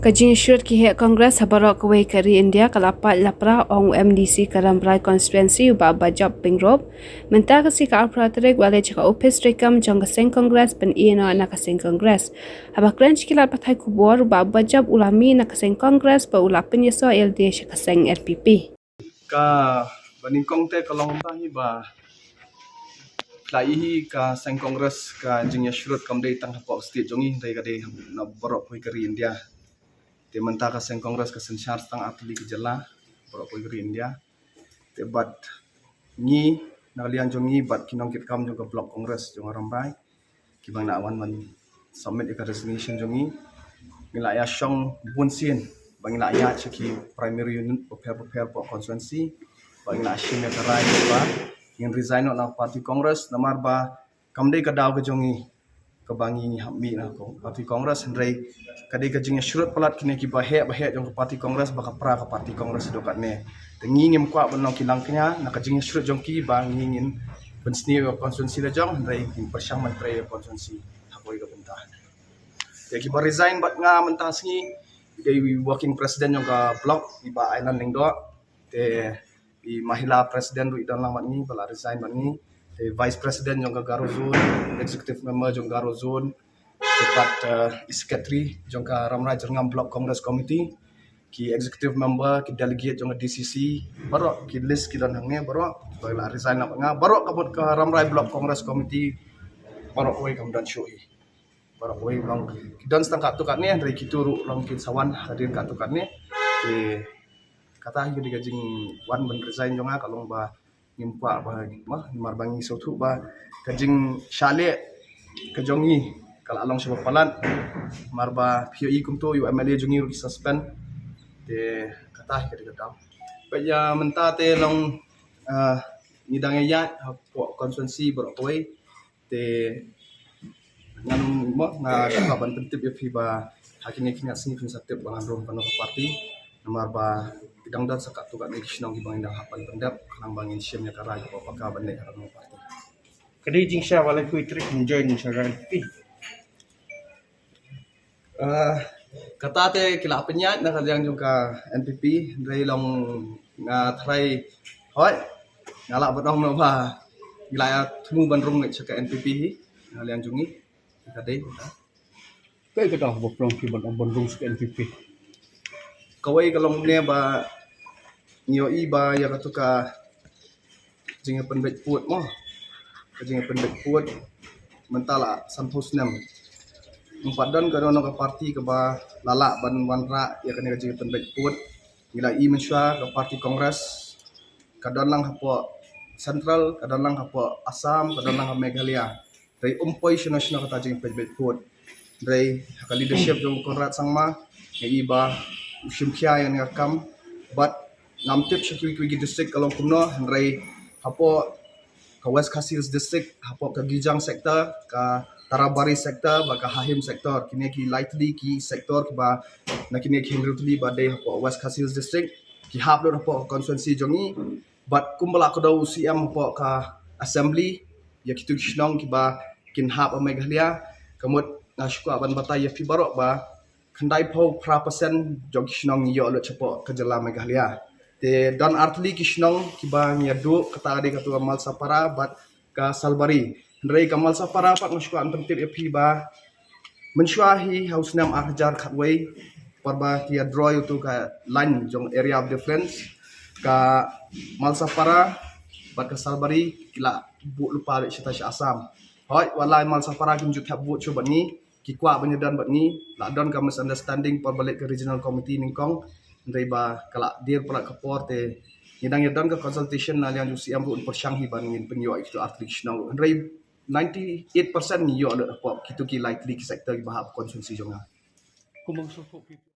Kajing syurut ki Kongres habarok kawai kari India kalapat lapra ong MDC Karambrai konstituensi uba bajab pingrop mentah kasi ka apratrik wale chaka opis rekam jong kaseng Kongres pen ina na kaseng Kongres habak kren chikilat patai kubor uba bajab ulami na kaseng Kongres pa ulapin yeso LD kaseng RPP ka baningkong te kalong tahi ba lai ka seng Kongres ka jingya syurut kamdei tang hapok state jongi dai kade na borok koi kari India te mentah ka seng Kongres ka sensyar tang atli ke jela borok koi kari India te bat ni na lian jongi bat kinong kit kam jong ka blok Kongres jong Rambai ki bang na awan man submit ka resignation jongi ngila ya syong bunsien bang ngila ya chiki primary unit prepare for constituency bang ngila shim ya karai ba yang resign na parti Kongres namar ba kamdei ka daw ka jongi ka bangi hammi na ko parti Kongres ndrei kadai ka jingya syurut palat kine ki bahe jong ka parti Kongres ba ka pra ka parti Kongres do kat ne tengi ngim kwa banong kilangknya na ka jingya syurut jong ki ba ngingin pensni konstituensi la jong ndrei persyang menteri konstituensi hakoi ka bentah ya ki ba resign bat nga mentah singi dai working president jong ka block iba island ning do te i mahila president ru idan lang bat ni bala resign bat ni te vice president jong ka Garo zone executive member jong Garo zone tepat secretary jong ka Ramrai Jerngam block congress committee ki executive member ki delegate jong ka DCC baru ki list ki dan hangne baru bala resign bat nga baru kabut ka Ramrai block congress committee baru oi kam dan syoi baru oi long dan stang kat tu kat ni dari kituru long kin sawan hadir kat tu kat ni kata hiyo di gajing wan ben resign jonga kalong ba ngimpa ba mah marbangi sotu ba gajing syale kajongi kala along sebab palan marba POE kumto yu MLA jongi ru suspend te kata hiyo di gadam ya menta te long ngidang ya po konstituensi beroi te ngan mo nga kaban pentip ya fiba hakine kinya sini fin satip bangan rom pano parti nomor ba bidang dan sakat tu kat nasional di bangin dah hapan pendap kanang bangin syamnya karai ko pakka bande karang parti Kadai jing sya wala ku itrik enjoy ni sya NPP. kata te kila penyat na kalyang juga NPP dari long nga try hoi ngala bodong no ba wilayah tumu bandrung ngai caka NPP ngalian jungi kadai Kai ka dah boprong ki bandung sa NPP. kawai kalong ne ba nyo iba ya katuka jinga penbet put mo jinga penbet put mentala santos nem empat ka dono ka parti ka ba lala ban wanra ya kene ka jinga penbet put gila i mensua ka parti Kongres ka don lang hapo Central ka don lang hapo Assam ka don lang ha Meghalaya dai umpoi national ka jinga penbet put dai ka leadership jong Konrad Sangma ya iba usim kya yang ngakam but ngamtip syakwi kwigi district kalong kumno hendrai hapo ka West Khasi district hapo ka Gijang sektor ka Tarabari sektor ba ka Hahim sektor kini ki lightly ki sektor ba na kini ki hingrutli ba dei hapo West Khasi district ki haplo hapo konstituensi jongi but kumbala ko daw CM hapo ka assembly ya kitu kishnong ki ba kin hap Meghalaya kamut nashku aban batay ya fi barok ba kandai pau prapasen jog kishnong yo lo chapo ka jala Meghalaya te dan artli kishnong kiba nyadu kata ade katu Kamal Sapara bat ka Salbari ndrei Kamal Sapara pak ngshku an pentir epi ba mensyuahi hausnam arjar khatway parba kia draw itu ka line jong area of difference ka Mal Sapara bat ka Salbari kila bu lupa le chita Assam hoi walai Mal Sapara kim jutha bu chu bat ni ki kwa banyadan bat ni la don ka misunderstanding par balik ke regional committee ningkong ndai ba kala dir pala kapor te ngidang yadon ka consultation na yang jusi amru persyang hiban ngin penyo itu artificial ndai 98% ni yo ada apa kitu ki likely sector bahap konsumsi jonga Kumang supo